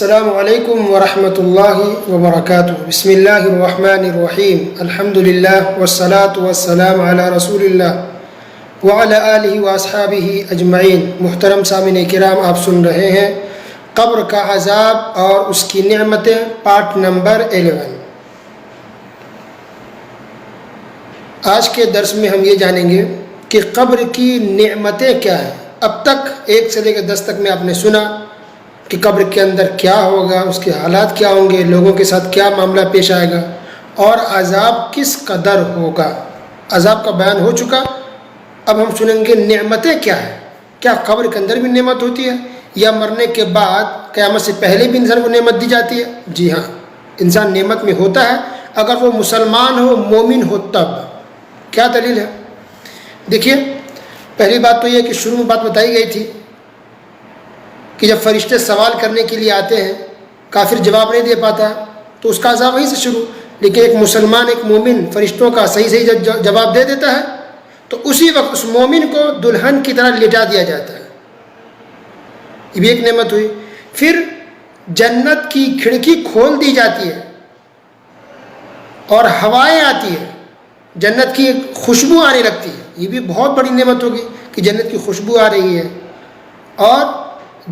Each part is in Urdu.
السلام علیکم ورحمۃ اللہ وبرکاتہ۔ بسم اللہ الرحمن الرحیم، الحمد للہ والصلاة والسلام علی رسول اللہ وعلی آلہ واصحابہ اجمعین۔ محترم سامعین کرام، آپ سن رہے ہیں قبر کا عذاب اور اس کی نعمتیں، پارٹ نمبر 11۔ آج کے درس میں ہم یہ جانیں گے کہ قبر کی نعمتیں کیا ہیں۔ اب تک 1 سے لے کر 10 تک میں آپ نے سنا کہ قبر کے اندر کیا ہوگا، اس کے حالات کیا ہوں گے، لوگوں کے ساتھ کیا معاملہ پیش آئے گا اور عذاب کس قدر ہوگا۔ عذاب کا بیان ہو چکا، اب ہم سنیں گے نعمتیں کیا ہیں۔ کیا قبر کے اندر بھی نعمت ہوتی ہے یا مرنے کے بعد قیامت سے پہلے بھی انسان کو نعمت دی جاتی ہے؟ جی ہاں، انسان نعمت میں ہوتا ہے اگر وہ مسلمان ہو، مومن ہو تب۔ کیا دلیل ہے؟ دیکھیے، پہلی بات تو یہ کہ شروع میں بات بتائی گئی تھی کہ جب فرشتے سوال کرنے کے لیے آتے ہیں، کافر جواب نہیں دے پاتا تو اس کا عذاب وہیں سے شروع، لیکن ایک مسلمان، ایک مومن فرشتوں کا صحیح جواب دے دیتا ہے تو اسی وقت اس مومن کو دلہن کی طرح لٹا دیا جاتا ہے۔ یہ بھی ایک نعمت ہوئی۔ پھر جنت کی کھڑکی کھول دی جاتی ہے اور ہوائیں آتی ہیں، جنت کی ایک خوشبو آنے لگتی ہے۔ یہ بھی بہت بڑی نعمت ہوگی کہ جنت کی خوشبو آ رہی ہے، اور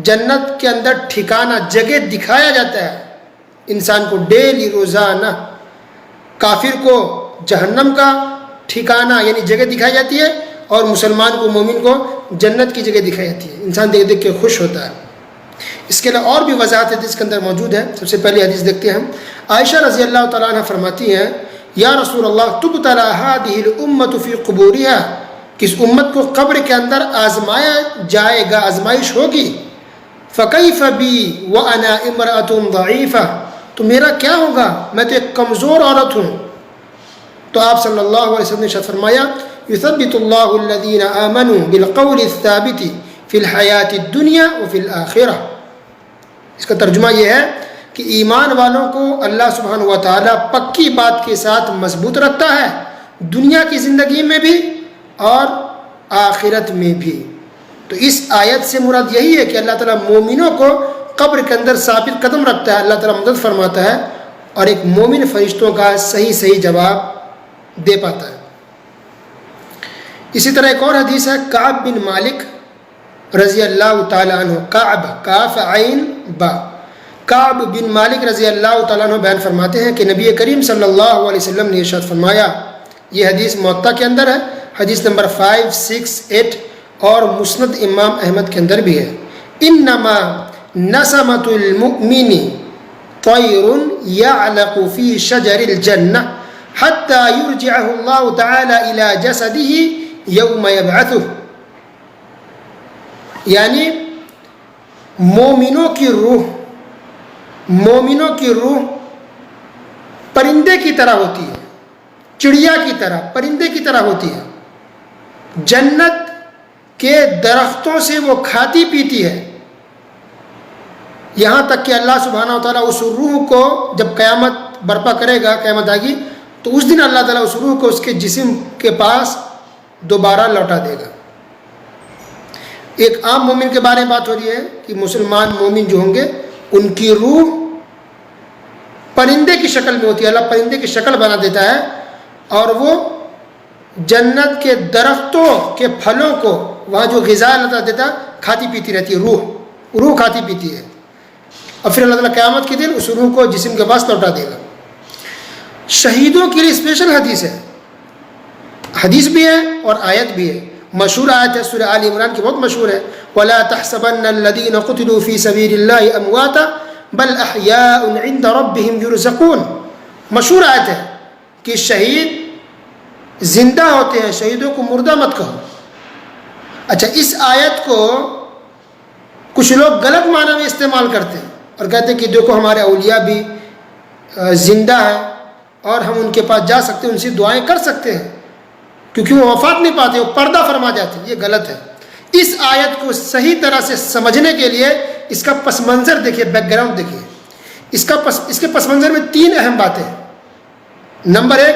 جنت کے اندر ٹھکانہ، جگہ دکھایا جاتا ہے انسان کو ڈیلی، روزانہ۔ کافر کو جہنم کا ٹھکانہ یعنی جگہ دکھائی جاتی ہے، اور مسلمان کو، مومن کو جنت کی جگہ دکھائی جاتی ہے۔ انسان دیکھ دیکھ کے خوش ہوتا ہے۔ اس کے علاوہ اور بھی وضاحت حدیث کے اندر موجود ہے۔ سب سے پہلے حدیث دیکھتے ہیں ہم۔ عائشہ رضی اللہ تعالیٰ عنہ فرماتی ہیں، یا رسول اللہ تبتلی ہذہ الامۃ فی قبورہا، کہ اس امت کو قبر کے اندر آزمایا جائے گا، آزمائش ہوگی۔ فکیف بی وانا امرأۃ ضعیفہ، تو میرا کیا ہوگا، میں تو ایک کمزور عورت ہوں۔ تو آپ صلی اللہ علیہ وسلم نے ارشاد فرمایا، یثبت اللہ الذین آمنوا بالقول الثابت فی الحیاۃ الدنیا وفی الآخرہ۔ اس کا ترجمہ یہ ہے کہ ایمان والوں کو اللہ سبحانہ و تعالیٰ پکی بات کے ساتھ مضبوط رکھتا ہے، دنیا کی زندگی میں بھی اور آخرت میں بھی۔ تو اس آیت سے مراد یہی ہے کہ اللہ تعالیٰ مومنوں کو قبر کے اندر ثابت قدم رکھتا ہے، اللہ تعالیٰ مدد فرماتا ہے، اور ایک مومن فرشتوں کا صحیح جواب دے پاتا ہے۔ اسی طرح ایک اور حدیث ہے، کعب بن مالک رضی اللہ تعالیٰ عنہ، کعب، کاف عین با، کعب بن مالک رضی اللہ تعالیٰ عنہ بیان فرماتے ہیں کہ نبی کریم صلی اللہ علیہ وسلم نے ارشاد فرمایا، یہ حدیث موطا کے اندر ہے، حدیث نمبر 5، 6، 8 اور مسند امام احمد کے اندر بھی ہے، انما نسمۃ المؤمن طیر یعلق فی شجر الجنہ حتی یرجعہ اللہ تعالی الی جسدہ یوم یبعثہ۔ یعنی مومنوں کی روح پرندے کی طرح ہوتی ہے، چڑیا کی طرح، پرندے کی طرح ہوتی ہے، جنت کہ درختوں سے وہ کھاتی پیتی ہے، یہاں تک کہ اللہ سبحانہ و تعالیٰ اس روح کو جب قیامت برپا کرے گا، قیامت آئے گی، تو اس دن اللہ تعالیٰ اس روح کو اس کے جسم کے پاس دوبارہ لوٹا دے گا۔ ایک عام مومن کے بارے میں بات ہو رہی ہے کہ مسلمان مومن جو ہوں گے ان کی روح پرندے کی شکل میں ہوتی ہے، اللہ پرندے کی شکل بنا دیتا ہے، اور وہ جنت کے درختوں کے پھلوں کو، وہاں جو غذا اللہ تعالیٰ دیتا کھاتی پیتی رہتی ہے، روح کھاتی پیتی ہے، اور پھر اللہ تعالیٰ قیامت کے دن اس روح کو جسم کے پاس لوٹا دے گا۔ شہیدوں کے لیے اسپیشل حدیث ہے، حدیث بھی ہے اور آیت بھی ہے۔ مشہور آیت ہے سورہ آل عمران کی، بہت مشہور ہے، وَلَا تَحْسَبَنَّ الَّذِينَ قُتِلُوا فِي سَبِيلِ اللَّهِ أَمْوَاتًا بَلْ أَحْيَاءٌ عِنْدَ رَبِّهِمْ يُرْزَقُونَ۔ مشہور آیت ہے کہ شہید زندہ ہوتے ہیں، شہیدوں کو مردہ مت کہو۔ اچھا، اس آیت کو کچھ لوگ غلط معنی میں استعمال کرتے ہیں اور کہتے ہیں کہ دیکھو ہمارے اولیاء بھی زندہ ہیں اور ہم ان کے پاس جا سکتے ہیں، ان سے دعائیں کر سکتے ہیں، کیونکہ وہ وفات نہیں پاتے، وہ پردہ فرما جاتے ہیں۔ یہ غلط ہے۔ اس آیت کو صحیح طرح سے سمجھنے کے لیے اس کا پس منظر دیکھیے، بیک گراؤنڈ دیکھیے۔ اس کے پس منظر میں 3 اہم باتیں ہیں۔ نمبر 1،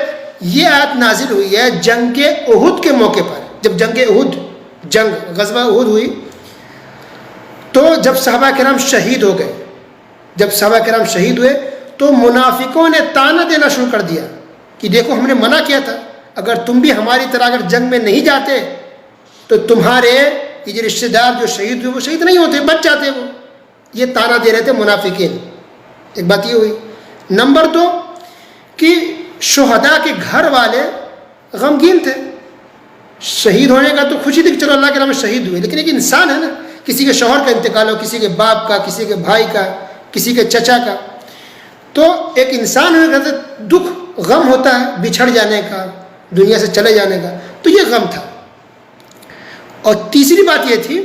یہ آیت نازل ہوئی ہے جنگ احد کے موقع پر، جب غزوہ احد ہوئی تو جب صحابہ کرام شہید ہو گئے جب صحابہ کرام شہید ہوئے تو منافقوں نے طعنہ دینا شروع کر دیا کہ دیکھو ہم نے منع کیا تھا، اگر تم بھی ہماری طرح اگر جنگ میں نہیں جاتے تو تمہارے یہ جو رشتہ دار جو شہید ہوئے وہ شہید نہیں ہوتے، بچ جاتے وہ. یہ طعنہ دے رہے تھے منافقین. ایک بات یہ ہوئی. نمبر 2 کہ شہداء کے گھر والے غمگین تھے. شہید ہونے کا تو خوشی تھی کہ چلو اللہ کے نام میں شہید ہوئے، لیکن ایک انسان ہے نا، کسی کے شوہر کا انتقال ہو، کسی کے باپ کا، کسی کے بھائی کا، کسی کے چچا کا، تو ایک انسان ہونے کا دکھ غم ہوتا ہے بچھڑ جانے کا، دنیا سے چلے جانے کا. تو یہ غم تھا. اور تیسری بات یہ تھی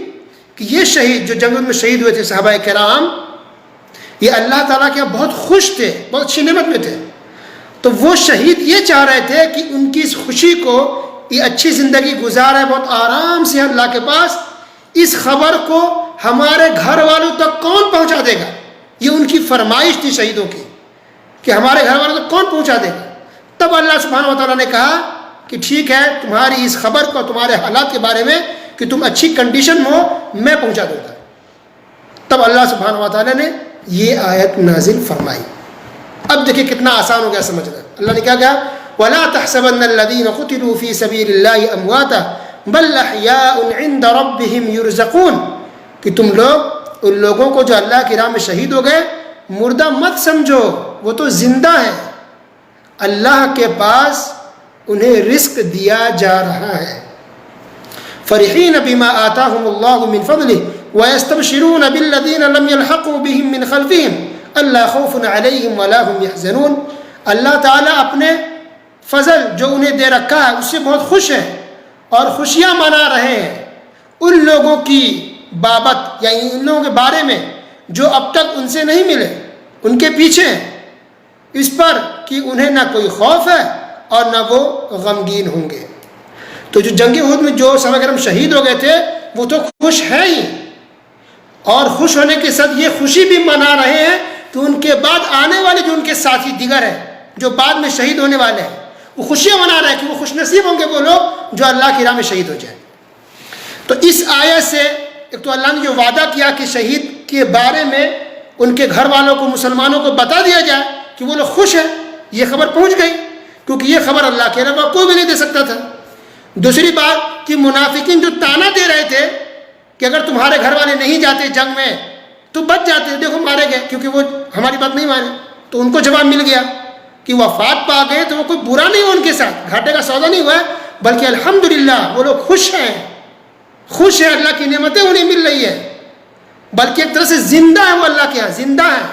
کہ یہ شہید جو جنگ میں شہید ہوئے تھے صحابہ کرام، یہ اللہ تعالیٰ کے بہت خوش تھے، بہت اچھی نعمت میں تھے. تو وہ شہید یہ چاہ رہے تھے کہ ان کی اس خوشی کو، یہ اچھی زندگی گزارے بہت آرام سے اللہ کے پاس، اس خبر کو ہمارے گھر والوں تک کون پہنچا دے گا. یہ ان کی فرمائش تھی شہیدوں کی کہ ہمارے گھر والوں تک کون پہنچا دے گا. تب اللہ سبحانہ و تعالیٰ نے کہا کہ ٹھیک ہے، تمہاری اس خبر کو، تمہارے حالات کے بارے میں کہ تم اچھی کنڈیشن میں ہو، میں پہنچا دوں گا. تب اللہ سبحانہ و تعالیٰ نے یہ آیت نازل فرمائی. اب دیکھیں کتنا آسان ہو گیا سمجھنا. اللہ نے کیا کہا؟ وَلَا تَحْسَبَنَّ الَّذِينَ قُتِلُوا فِي سَبِيلِ اللَّهِ أَمْوَاتًا بَلْ أَحْيَاءٌ عِندَ رَبِّهِمْ يُرْزَقُونَ. کہ تم لوگ ان لوگوں کو جو اللہ کی راہ میں شہید ہو گئے مردہ مت سمجھو، وہ تو زندہ ہے، اللہ کے پاس انہیں رزق دیا جا رہا ہے. فرحین بما آتاہم اللہ من فضلہ ویستبشرون بالذین لم یلحقوا بہم من خلفہم الا خوف علیہم ولا هم یحزنون. اللہ تعالیٰ اپنے فضل جو انہیں دے رکھا ہے اس سے بہت خوش ہے اور خوشیاں منا رہے ہیں ان لوگوں کی بابت، یعنی ان لوگوں کے بارے میں جو اب تک ان سے نہیں ملے، ان کے پیچھے اس پر کہ انہیں نہ کوئی خوف ہے اور نہ وہ غمگین ہوں گے. تو جو جنگ احد میں جو صحابہ کرام شہید ہو گئے تھے وہ تو خوش ہیں ہی، اور خوش ہونے کے ساتھ یہ خوشی بھی منا رہے ہیں کہ ان کے بعد آنے والے جو ان کے ساتھی دیگر ہیں جو بعد میں شہید ہونے والے ہیں وہ خوشیاں منا رہے ہیں کہ وہ خوش نصیب ہوں گے وہ لوگ جو اللہ کی راہ میں شہید ہو جائیں. تو اس آیت سے ایک تو اللہ نے جو وعدہ کیا کہ شہید کے بارے میں ان کے گھر والوں کو، مسلمانوں کو بتا دیا جائے کہ وہ لوگ خوش ہیں، یہ خبر پہنچ گئی، کیونکہ یہ خبر اللہ کے علاوہ کوئی بھی نہیں دے سکتا تھا. دوسری بات کہ منافقین جو طعنہ دے رہے تھے کہ اگر تمہارے گھر والے نہیں جاتے جنگ میں تو بچ جاتے، دیکھو مارے گئے کیونکہ وہ ہماری بات نہیں مانے، تو ان کو جواب مل گیا کہ وفات پا گئے تو وہ کوئی برا نہیں ہوا ان کے ساتھ، گھاٹے کا سودا نہیں ہوا ہے، بلکہ الحمدللہ وہ لوگ خوش ہیں، خوش ہیں، اللہ کی نعمتیں انہیں مل رہی ہے، بلکہ ایک طرح سے زندہ ہے وہ اللہ کے یہاں، زندہ ہے.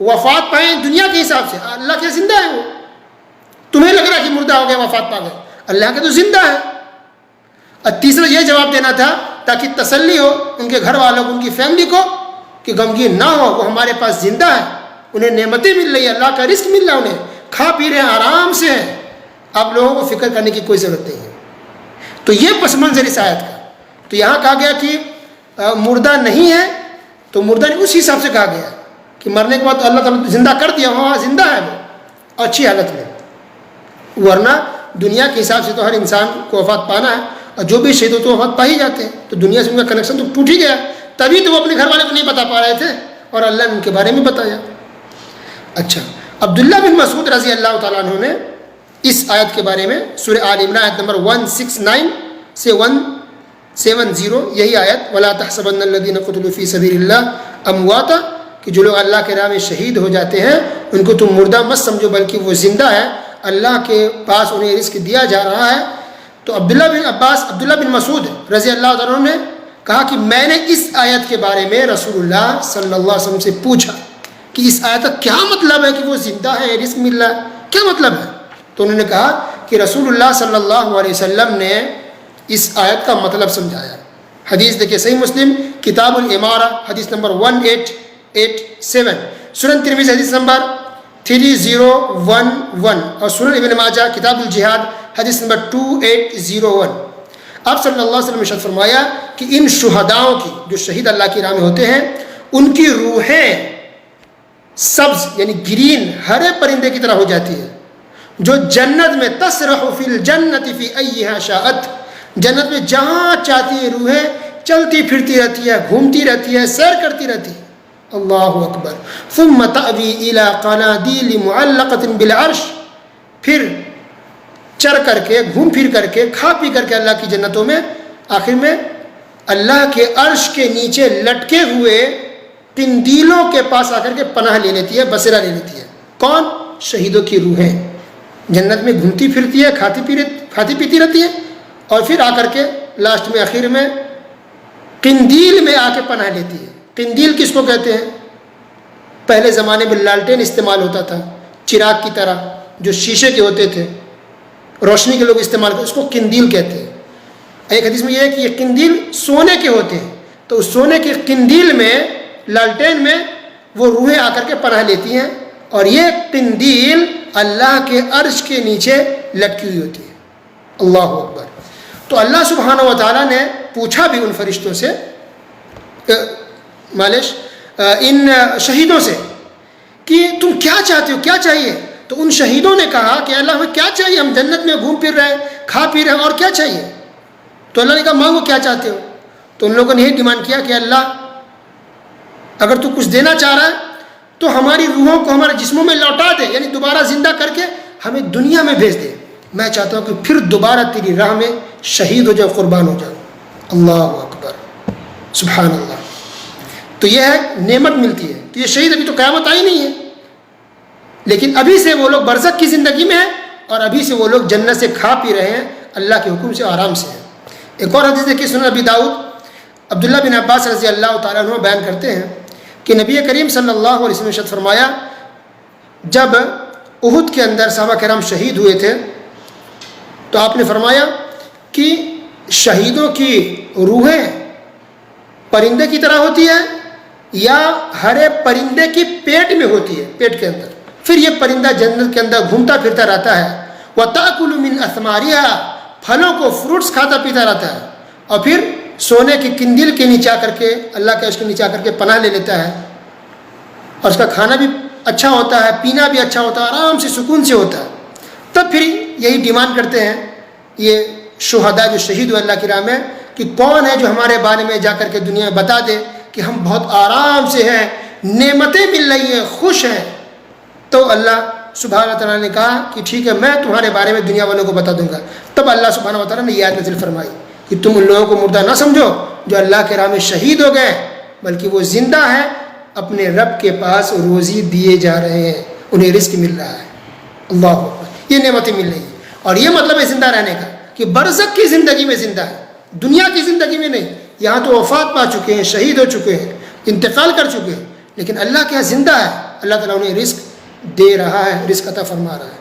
وفات پائیں دنیا کے حساب سے، اللہ کے یہاں زندہ ہے وہ. تمہیں لگ رہا ہے کہ مردہ ہو گئے، وفات پا گئے، اللہ کے تو زندہ ہے. اور تیسرا یہ جواب دینا تھا تاکہ تسلی ہو ان کے گھر والوں کو، ان کی فیملی کو کہ غمگین نہ ہو، وہ ہمارے پاس زندہ ہے، انہیں نعمتیں مل رہی ہیں، اللہ کا رزق مل رہا ہے، انہیں کھا پی رہے ہیں، آرام سے ہیں، آپ لوگوں کو فکر کرنے کی کوئی ضرورت نہیں ہے. تو یہ پس منظر اس آیت کا. تو یہاں کہا گیا کہ مردہ نہیں ہے، تو مردہ نہیں اس حساب سے کہا گیا کہ مرنے کے بعد اللہ تعالیٰ نے زندہ کر دیا، وہاں زندہ ہے وہ اچھی حالت میں. ورنہ دنیا کے حساب سے تو ہر انسان کو وفات پانا ہے، اور جو بھی شہید ہو تو وفات پا ہی جاتے ہیں، تو دنیا سے ان کا کنیکشن تو ٹوٹ ہی گیا. تبھی تو وہ اپنے گھر والے کو نہیں بتا پا رہے تھے اور اللہ نے ان کے بارے میں بتایا. اچھا، عبداللہ بن مسعود رضی اللہ تعالیٰ عنہ نے اس آیت کے بارے میں سورہ آل عمران آیت نمبر 169 سے 170، یہی آیت وَلَا تَحْسَبَنَّ الَّذِينَ قُتِلُوا فِي سَبِيلِ اللَّهِ أَمْوَاتًا، کہ جو لوگ اللہ کے راہ میں شہید ہو جاتے ہیں ان کو تم مردہ مت سمجھو بلکہ وہ زندہ ہے، اللہ کے پاس انہیں رزق دیا جا رہا ہے. تو عبداللہ بن مسعود رضی اللہ عنہ نے کہا کہ میں نے اس آیت کے بارے میں رسول اللہ صلی اللہ علیہ وسلم سے پوچھا کہ اس آیت کا کیا مطلب ہے کہ وہ زندہ ہے، رزق مل رہا ہے، کیا مطلب ہے؟ تو انہوں نے کہا کہ رسول اللہ صلی اللہ علیہ وسلم نے اس آیت کا مطلب سمجھایا. حدیث دیکھیں صحیح مسلم کتاب الامارہ حدیث نمبر 1887، سنن ترمذی حدیث نمبر 3011، اور سنن ابن ماجہ کتاب الجہاد حدیث نمبر 2801. آپ صلی اللہ علیہ وسلم نے ارشاد فرمایا کہ ان شہداؤں کی، جو شہید اللہ کی راہ میں ہوتے ہیں، ان کی روحیں سبز یعنی گرین ہرے پرندے کی طرح ہو جاتی ہے جو جنت میں تسرح فی الجنت فی ایہا شاءت، جنت میں جہاں چاہتی ہے روحیں چلتی پھرتی رہتی ہے، گھومتی رہتی ہے، سیر کرتی رہتی ہے. اللہ اکبر. ثم تأوی الی قنادیل معلقۃ بالعرش، پھر چر کر کے، گھوم پھر کر کے، کھا پی کر کے اللہ کی جنتوں میں آخر میں اللہ کے عرش کے نیچے لٹکے ہوئے قندیلوں کے پاس آ کر کے پناہ لے لیتی ہے، بسیرا لے لیتی ہے. کون؟ شہیدوں کی روحیں جنت میں گھومتی پھرتی ہے، کھاتی پیتی رہتی ہے، اور پھر آ کر کے لاسٹ میں آخر میں قندیل میں آ کے پناہ لیتی ہے. قندیل کس کو کہتے ہیں؟ پہلے زمانے میں لالٹین استعمال ہوتا تھا، چراغ کی طرح جو شیشے کے ہوتے تھے، روشنی کے لوگ استعمال کرتے، اس کو قندیل کہتے ہیں. ایک حدیث میں یہ ہے کہ یہ قندیل سونے کے ہوتے ہیں، تو اس سونے کے قندیل میں، لالٹین میں وہ روحیں آ کر کے پناہ لیتی ہیں، اور یہ قندیل اللہ کے عرش کے نیچے لٹکی ہوئی ہوتی ہے. اللہ اکبر. تو اللہ سبحانہ و تعالیٰ نے پوچھا بھی ان فرشتوں سے، ان شہیدوں سے کہ تم کیا چاہتے ہو، کیا چاہیے؟ تو ان شہیدوں نے کہا کہ اللہ ہمیں کیا چاہیے، ہم جنت میں گھوم پھر رہے ہیں، کھا پی رہے ہیں، اور کیا چاہیے؟ تو اللہ نے کہا مانگو کیا چاہتے ہو. تو ان لوگوں نے یہ ڈیمانڈ کیا کہ اللہ اگر تو کچھ دینا چاہ رہا ہے تو ہماری روحوں کو ہمارے جسموں میں لوٹا دے، یعنی دوبارہ زندہ کر کے ہمیں دنیا میں بھیج دے. میں چاہتا ہوں کہ پھر دوبارہ تیری راہ میں شہید ہو جاؤ، قربان ہو جاؤ. اللہ اکبر، سبحان اللہ. تو یہ ہے نعمت ملتی ہے. تو یہ شہید ابھی تو قیامت آئی نہیں ہے، لیکن ابھی سے وہ لوگ برزخ کی زندگی میں ہیں، اور ابھی سے وہ لوگ جنت سے کھا پی رہے ہیں، اللہ کے حکم سے آرام سے ہیں. ایک اور حدیث دیکھیے سنن ابی داؤد، عبداللہ بن عباس رضی اللہ تعالیٰ عنہ بیان کرتے ہیں کہ نبی کریم صلی اللہ علیہ وسلم نے ارشاد فرمایا، جب احد کے اندر صحابہ کرام شہید ہوئے تھے تو آپ نے فرمایا کہ شہیدوں کی روحیں پرندے کی طرح ہوتی ہے یا ہرے پرندے کی پیٹ میں ہوتی ہے، پیٹ کے اندر. پھر یہ پرندہ جنت کے اندر گھومتا پھرتا رہتا ہے. وَتَأْكُلُ مِنْ أَثْمَارِهَا، پھلوں کو، فروٹس کھاتا پیتا رہتا ہے، اور پھر سونے کی قندیل کے نیچے آ کر کے، اللہ کے عرش کے نیچے آ کر کے پناہ لے لیتا ہے، اور اس کا کھانا بھی اچھا ہوتا ہے، پینا بھی اچھا ہوتا ہے، آرام سے سکون سے ہوتا ہے. تب پھر یہی ڈیمانڈ کرتے ہیں یہ شہداء جو شہید ہوئے اللہ کی راہ میں کہ کون ہے جو ہمارے بارے میں جا کر کے دنیا میں بتا دے کہ ہم بہت آرام سے ہیں، نعمتیں مل رہی ہیں، خوش ہیں. تو اللہ سبحانہ و تعالیٰ نے کہا کہ ٹھیک ہے، میں تمہارے بارے میں دنیا والوں کو بتا دوں گا. تب اللہ سبحانہ و تعالیٰ نے یہ آیت نازل فرمائی کہ تم ان لوگوں کو مردہ نہ سمجھو جو اللہ کے راہ میں شہید ہو گئے، بلکہ وہ زندہ ہیں، اپنے رب کے پاس روزی دیے جا رہے ہیں، انہیں رزق مل رہا ہے. اللہ اکبر. یہ نعمتیں مل رہی ہیں، اور یہ مطلب ہے زندہ رہنے کا کہ برزخ کی زندگی میں زندہ ہے، دنیا کی زندگی میں نہیں. یہاں تو وفات پا چکے ہیں، شہید ہو چکے ہیں، انتقال کر چکے ہیں، لیکن اللہ کے یہاں زندہ ہے. اللہ تعالیٰ انہیں رزق دے رہا ہے، رزق عطا فرما رہا ہے.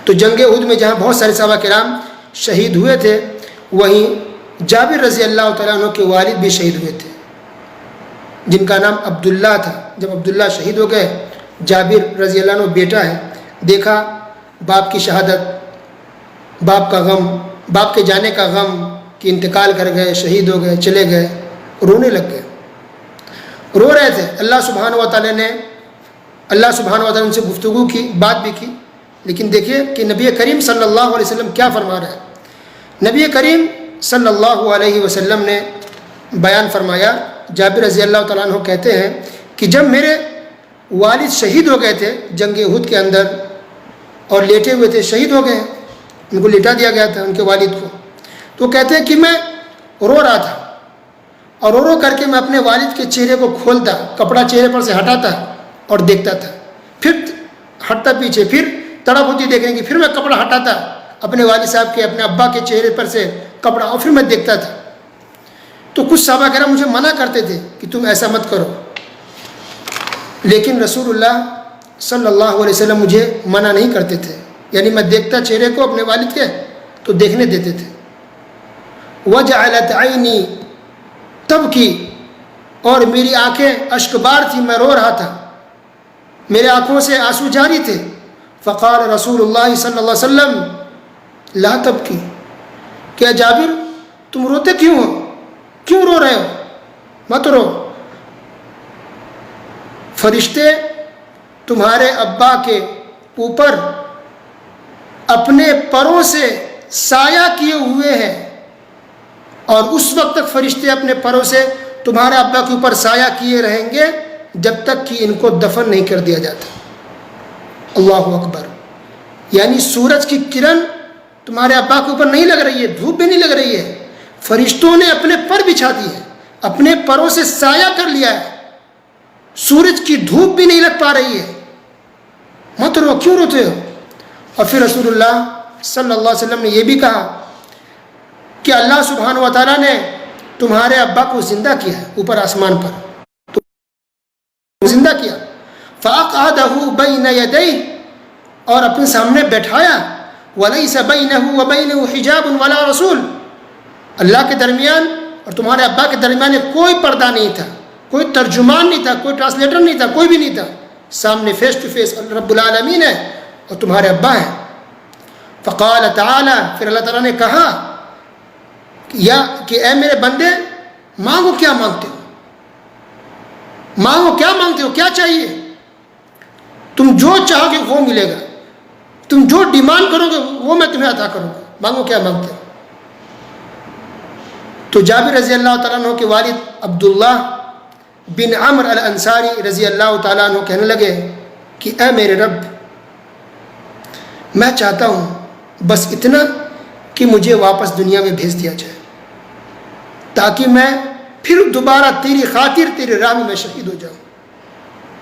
تو جنگ احد میں جہاں بہت سارے صحابہ کرام شہید ہوئے تھے، وہیں جابر رضی اللہ تعالیٰ عنہ کے والد بھی شہید ہوئے تھے، جن کا نام عبداللہ تھا. جب عبداللہ شہید ہو گئے، جابر رضی اللہ عنہ بیٹا ہے، دیکھا باپ کی شہادت، باپ کا غم، باپ کے جانے کا غم کہ انتقال کر گئے، شہید ہو گئے، چلے گئے، رونے لگ گئے، رو رہے تھے. اللہ سبحانہ و تعالیٰ نے ان سے گفتگو کی، بات بھی کی. لیکن دیکھیے کہ نبی کریم صلی اللہ علیہ وسلم کیا فرما رہے ہیں. نبی کریم صلی اللہ علیہ وسلم نے بیان فرمایا، جابر رضی اللہ تعالیٰ عنہ کہتے ہیں کہ جب میرے والد شہید ہو گئے تھے جنگ احد کے اندر، اور لیٹے ہوئے تھے، شہید ہو گئے، ان کو لٹا دیا گیا تھا ان کے والد کو، تو کہتے ہیں کہ میں رو رہا تھا، اور رو کر کے میں اپنے والد کے چہرے کو کھولتا، کپڑا چہرے پر سے ہٹاتا اور دیکھتا تھا، پھر ہٹتا پیچھے، پھر تڑپ ہوتی دیکھنے کی، پھر میں کپڑا ہٹاتا اپنے والد صاحب کے، اپنے ابا کے چہرے پر سے کپڑا، اور پھر میں دیکھتا تھا. تو کچھ صحابہ کرام مجھے منع کرتے تھے کہ تم ایسا مت کرو، لیکن رسول اللہ صلی اللہ علیہ وسلم مجھے منع نہیں کرتے تھے، یعنی میں دیکھتا چہرے کو اپنے والد کے تو دیکھنے دیتے تھے. وجعلت عینی تبکی، اور میری آنکھیں اشکبار تھی، میں رو رہا تھا، میرے آنکھوں سے آنسو جاری تھے. فقال رسول اللہ صلی اللہ علیہ وسلم لا تبکی، کیا جابر تم روتے کیوں ہو، کیوں رو رہے ہو، مت رو، فرشتے تمہارے ابا کے اوپر اپنے پروں سے سایہ کیے ہوئے ہیں، اور اس وقت تک فرشتے اپنے پروں سے تمہارے ابا کے اوپر سایہ کیے رہیں گے جب تک کہ ان کو دفن نہیں کر دیا جاتا۔ اللہ اکبر، یعنی سورج کی کرن تمہارے ابا کے اوپر نہیں لگ رہی ہے، دھوپ بھی نہیں لگ رہی ہے، فرشتوں نے اپنے پر بچھا دی ہے، اپنے پروں سے سایہ کر لیا ہے، سورج کی دھوپ بھی نہیں لگ پا رہی ہے، مت رو، کیوں روتے ہو؟ اور پھر رسول اللہ صلی اللہ علیہ وسلم نے یہ بھی کہا کہ اللہ سبحانہ و تعالیٰ نے تمہارے ابا کو زندہ کیا ہے اوپر آسمان پر، تو زندہ کیا، فَأَقْعَدَهُ بَيْنَ يَدَيْهِ، اور اپنے سامنے بیٹھایا، وَلَيْسَ بَيْنَهُ وَبَيْنَهُ حِجَابٌ وَلَا رَسُولٌ، اللہ کے درمیان اور تمہارے ابا کے درمیان کوئی پردہ نہیں تھا، کوئی ترجمان نہیں تھا، کوئی ٹرانسلیٹر نہیں تھا، کوئی بھی نہیں تھا، سامنے فیس ٹو فیس رب العالمین ہے اور تمہارے ابا ہیں۔ فقال تعالی، پھر اللہ تعالیٰ نے کہا کہ اے میرے بندے، مانگو کیا مانگتے ہو، مانگو کیا مانگتے ہو، کیا چاہیے، تم جو چاہو گے وہ ملے گا، تم جو ڈیمانڈ کرو گے وہ میں تمہیں عطا کروں گا، مانگو کیا مانگتے ہو۔ تو جابر رضی اللہ تعالیٰ عنہ کے والد عبداللہ بن عمر الانصاری رضی اللہ تعالیٰ عنہ کہنے لگے کہ اے میرے رب، میں چاہتا ہوں بس اتنا کہ مجھے واپس دنیا میں بھیج دیا جائے تاکہ میں پھر دوبارہ تیری خاطر تیرے راہ میں شہید ہو جاؤں،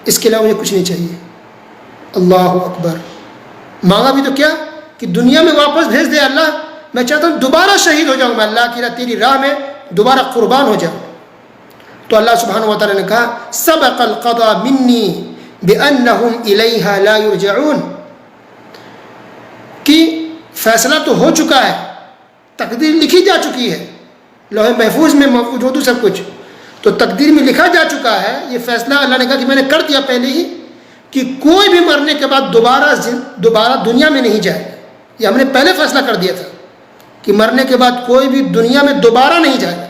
اس کے علاوہ مجھے کچھ نہیں چاہیے۔ اللہ اکبر، مانگا بھی تو کیا کہ دنیا میں واپس بھیج دے اللہ، میں چاہتا ہوں دوبارہ شہید ہو جاؤں، میں اللہ کی راہ تیری راہ میں دوبارہ قربان ہو جاؤں۔ تو اللہ سبحانہ و تعالیٰ نے کہا سبق القضاء منی بأنہم الیہا لا یرجعون، کہ فیصلہ تو ہو چکا ہے، تقدیر لکھی جا چکی ہے، لوح محفوظ میں موجود ہے سب کچھ، تو تقدیر میں لکھا جا چکا ہے یہ فیصلہ، اللہ نے کہا کہ میں نے کر دیا پہلے ہی کہ کوئی بھی مرنے کے بعد دوبارہ دنیا میں نہیں جائے، یہ ہم نے پہلے فیصلہ کر دیا تھا کہ مرنے کے بعد کوئی بھی دنیا میں دوبارہ نہیں جائے،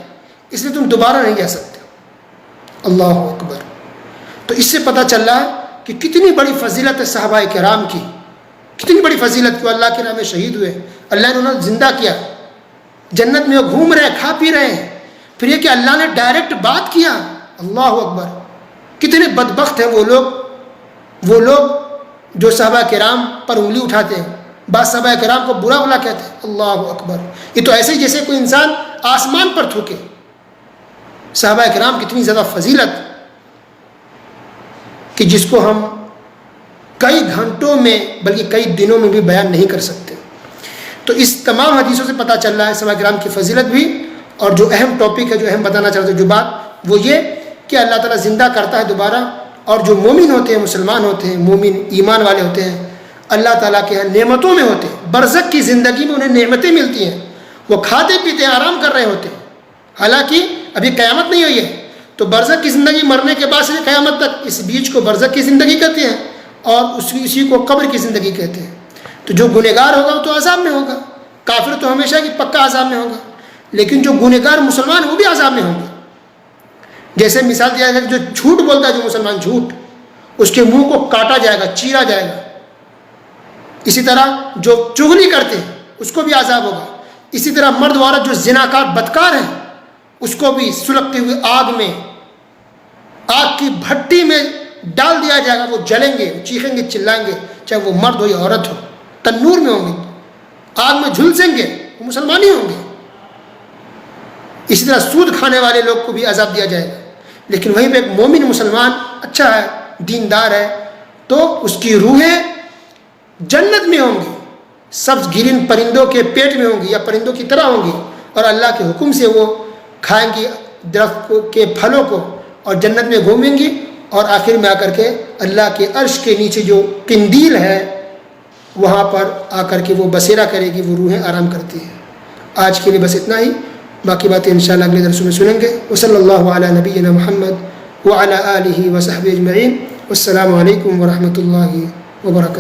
اس لیے تم دوبارہ نہیں جا سکتے۔ اللہ اکبر، تو اس سے پتہ چل رہا ہے کہ کتنی بڑی فضیلت ہے صحابہ کرام کی، کتنی بڑی فضیلت کو اللہ کے راہ میں شہید ہوئے، اللہ نے انہیں زندہ کیا، جنت میں وہ گھوم رہے ہیں، کھا پی رہے ہیں، پھر یہ کہ اللہ نے ڈائریکٹ بات کیا۔ اللہ اکبر، کتنے بدبخت ہیں وہ لوگ جو صحابہ کرام پر انگلی اٹھاتے ہیں، بعض صحابہ کرام کو برا بھلا کہتے ہیں۔ اللہ اکبر، یہ تو ایسے ہی جیسے کوئی انسان آسمان پر تھوکے۔ صحابہ کرام کتنی زیادہ فضیلت کہ جس کو ہم کئی گھنٹوں میں بلکہ کئی دنوں میں بھی بیان نہیں کر سکتے۔ تو اس تمام حدیثوں سے پتہ چل رہا ہے صحابہ کرام کی فضیلت بھی، اور جو اہم ٹاپک ہے، جو اہم بتانا چاہتے ہیں جو بات، وہ یہ کہ اللہ تعالیٰ زندہ کرتا ہے دوبارہ، اور جو مومن ہوتے ہیں، مسلمان ہوتے ہیں، مومن ایمان والے ہوتے ہیں، اللہ تعالیٰ کے یہاں نعمتوں میں ہوتے ہیں، برزخ کی زندگی میں انہیں نعمتیں ملتی ہیں، وہ کھاتے پیتے ہیں، آرام کر رہے ہوتے ہیں، حالانکہ ابھی قیامت نہیں ہوئی ہے۔ تو برزخ کی زندگی مرنے کے بعد سے قیامت تک، اس بیچ کو برزخ کی زندگی کہتے ہیں، اور اسی کو قبر کی زندگی کہتے ہیں۔ تو جو گنہگار ہوگا وہ تو عذاب میں ہوگا، کافر تو ہمیشہ کی پکا عذاب میں ہوگا، لیکن جو گنہگار مسلمان وہ بھی عذاب میں ہوں گے۔ جیسے مثال دیا جائے، جو جھوٹ بولتا ہے جو مسلمان، جھوٹ، اس کے منہ کو کاٹا جائے گا، چیرا جائے گا۔ اسی طرح جو چغلی کرتے ہیں اس کو بھی عذاب ہوگا۔ اسی طرح مرد و عورت جو زناکار بدکار ہیں اس کو بھی سلگتے ہوئے آگ میں، آگ کی بھٹی میں ڈال دیا جائے گا، وہ جلیں گے، چیخیں گے، چلائیں گے، چاہے وہ مرد ہو یا عورت ہو، تنور میں ہوں گے، آگ میں جھلسیں گے، وہ مسلمان ہی ہوں گے۔ اسی طرح سود کھانے والے لوگ کو بھی عذاب دیا جائے گا، لیکن وہیں پہ ایک مومن مسلمان اچھا ہے، دیندار ہے، تو اس کی روحیں جنت میں ہوں گی، سبز گرین پرندوں کے پیٹ میں ہوں گی یا پرندوں کی طرح ہوں گی، اور اللہ کے حکم سے وہ کھائیں گی درخت کے پھلوں کو اور جنت میں گھومیں گی، اور آخر میں آ کر کے اللہ کے عرش کے نیچے جو قندیل ہے وہاں پر آ کر کے وہ بسیرا کرے گی، وہ روحیں آرام کرتی ہیں۔ آج کے لیے بس اتنا ہی، باقی باتیں انشاءاللہ اگلے درسوں میں سنیں گے۔ وصلی اللہ علی نبینا محمد وعلی آلہ وصحبہ اجمعین۔ والسلام علیکم ورحمۃ اللہ وبرکاتہ۔